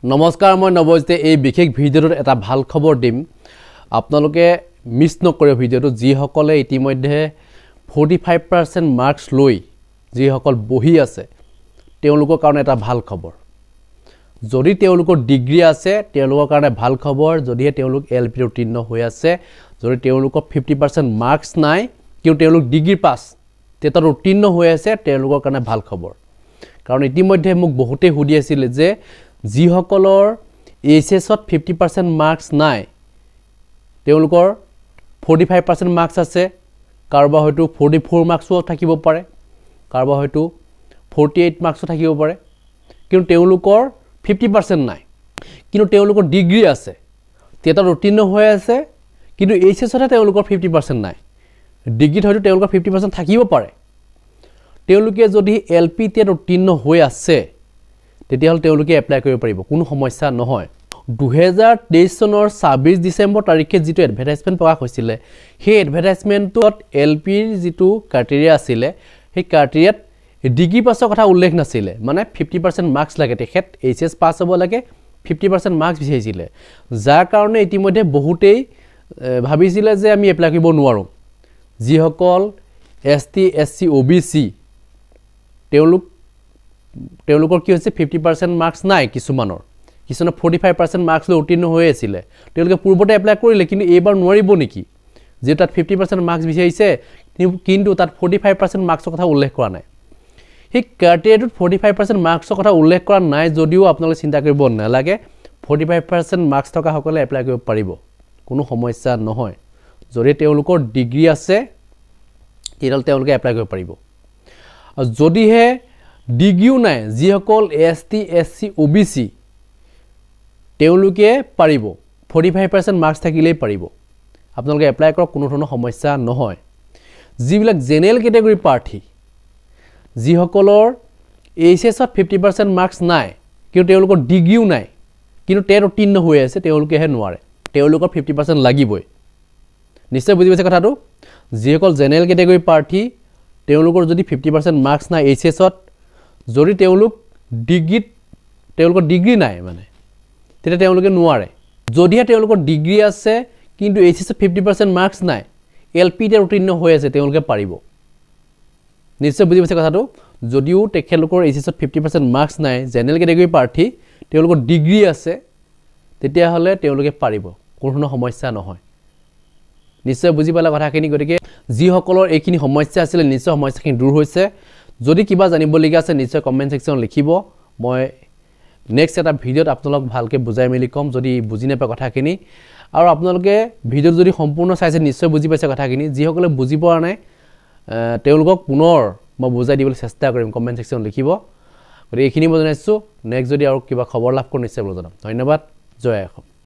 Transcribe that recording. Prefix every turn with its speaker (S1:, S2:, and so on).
S1: নমস্কাৰ মই নৱজিতে এই বিশেষ ভিডিঅ'ত এটা ভাল খবৰ দিম আপোনালোকে মিছ নকৰে ভিডিঅ'টো যি সকলে ইতিমধ্যে 45% মাৰ্কস লৈ যি সকল বহি আছে তেওঁলোকৰ কাৰণে এটা ভাল খবৰ যদি তেওঁলোকৰ ডিগ্ৰী আছে তেওঁলোকৰ কাৰণে ভাল খবৰ যদি তেওঁলোক এলপি উত্তীৰ্ণ হৈ আছে যদি তেওঁলোকৰ 50% মাৰ্কস নাই কিন্তু তেওঁলোক ডিগ্ৰী পাস তেতৰ উত্তীৰ্ণ হৈ আছে তেওঁলোকৰ কাৰণে ভাল খবৰ কাৰণ ইতিমধ্যে মোক বহুতে হুদি আছিল যে যি সকলৰ এইচএছত 50% মাৰ্কস নাই তেওঁলোকৰ 45% মাৰ্কস আছে কাৰবা হয়তো 44 মাৰ্কসও থাকিব পাৰে কাৰবা হয়তো 48 মাৰ্কসও থাকিব পাৰে কিন্তু তেওঁলোকৰ 50% নাই কিন্তু তেওঁলোকৰ ডিগ্ৰী আছে তেতৰ উত্তীৰ্ণ হৈ আছে কিন্তু এইচএছতে তেওঁলোকৰ 50% নাই ডিগ্ৰীত হয়তো তেওঁলোকৰ 50% থাকিব পাৰে তেওঁলোকে যদি এলপি তে উত্তীৰ্ণ হৈ আছে তেতিয়াহলে তেওঁলোকে এপ্লাই কৰিব পাৰিব কোনো সমস্যা নহয় 2023 চনৰ 26 ডিসেম্বৰ তাৰিখে যেটো এডভাৰটাইজমেন্ট প্ৰকাশ হৈছিল সেই এডভাৰটাইজমেন্টত এলপিৰ যেটো ক্ৰাইটেৰিয়া আছিল সেই ক্ৰাইটেৰিয়াত ডিগ্ৰী পাছৰ কথা উল্লেখ নাছিল মানে 50% মাৰ্কস লাগে তেখেত এইচএছ পাছ হ'ব লাগে 50% মাৰ্কস বিচাৰিছিল যাৰ কাৰণে ইতিমধ্যে বহুতেই ভাবিছিল যে আমি এপ্লাই কৰিব নোৱাৰো যি সকল এসটি এসসি ওবিসি তেওঁলোকৰ কি হৈছে 50% মাৰ্কস নাই কিছুমানৰ 45% মাৰ্কস লৈ উত্তীৰ্ণ হৈ আছিল তেওঁলোকে পূৰ্বতে এপ্লাই কৰিলে কিন্তু এইবাৰ নোৱাৰিব নেকি যে তাত 50% মাৰ্কস বিচাৰিছে কিন্তু তাত 45% মাৰ্কসৰ কথা উল্লেখ কৰা নাই সেই ক্ৰাইটেৰিয়াত 45% মাৰ্কসৰ কথা উল্লেখ কৰা নাই যদিও আপোনালোকে চিন্তা কৰিব নালাগে 45% মাৰ্কস থকা সকলে এপ্লাই কৰিব পাৰিব কোনো সমস্যা নহয় যদি তেওঁলোকৰ ডিগ্ৰী আছে তেতিয়াহলে তেওঁলোকে এপ্লাই কৰিব পাৰিব আৰু যদিহে ডিগ্ৰীও নাই যি সকল এসটি এসসি ওবিসি তেওঁলোকে পাৰিব 45% মাৰ্কস থাকিলেই পাৰিব আপোনালোকে এপ্লাই কৰক কোনো ধৰণৰ সমস্যা নহয় যিবিলাক জেনেৰেল ক্যাটাগৰী প্ৰাৰ্থী যি সকলৰ এইচএছত 50% মাৰ্কস নাই কিন্তু তেওঁলোকৰ ডিগ্ৰীও নাই কিন্তু তেৰ উত্তীৰ্ণ হৈ আছে তেওঁলোকেহে নোৱাৰে তেওঁলোকৰ 50% লাগিবই নিশ্চয় বুজি পাইছে কথাটো যি সকল জেনেৰেল ক্যাটাগৰী প্ৰাৰ্থী তেওঁলোকৰ যদি 50% মাৰ্কস নাই এইচএছত যদি তেওঁলোক তেওঁলোকৰ ডিগ্ৰী নাই মানে তেতিয়া তেওঁলোকে নোৱাৰে যদিহে তেওঁলোকৰ ডিগ্ৰী আছে কিন্তু এইচএছত 50% মাৰ্কস নাই এলপি তে উত্তীৰ্ণ হৈ আছে তেওঁলোকে পাৰিব নিশ্চয় বুজি পাইছে কথাটো যদিও তেখেতলোকৰ এইচএছত 50% মাৰ্কস নাই জেনেৰেল ক্যাটাগৰী প্ৰাৰ্থী তেওঁলোকৰ ডিগ্ৰী আছে তেতিয়া হলে তেওঁলোকে পাৰিব কোনো সমস্যা নহয় নিশ্চয় বুজি পালা কথাখিনি গতিকে যি সকলৰ এইখিনি সমস্যা আছিল নিশ্চয় সমস্যাখিনি দূৰ হৈছে যদি কিবা জানিবলগীয়া আছে নিশ্চয় কমেন্ট সেকশন লিখিব মই নেক্সট এটা ভিডিঅত আপোনালোক ভালকে বুজাই মেলি কম যদি বুজি নাপায় কথাখিনি আৰু আপোনালোকে ভিডিঅ যদি সম্পূৰ্ণ চাইছে নিশ্চয় বুজি পাইছে কথাখিনি যি সকলে বুজি পোৱা নাই তেওঁলোকক পুনৰ মই বুজাই দিবলৈ চেষ্টা কৰিম কমেন্ট সেকশন লিখিব গতিকে এইখিনি মই জনাইছো নেক্সট যদি আৰু কিবা খবৰ লাভ কৰোঁ নিশ্চয় জনাম ধন্যবাদ জয় অসম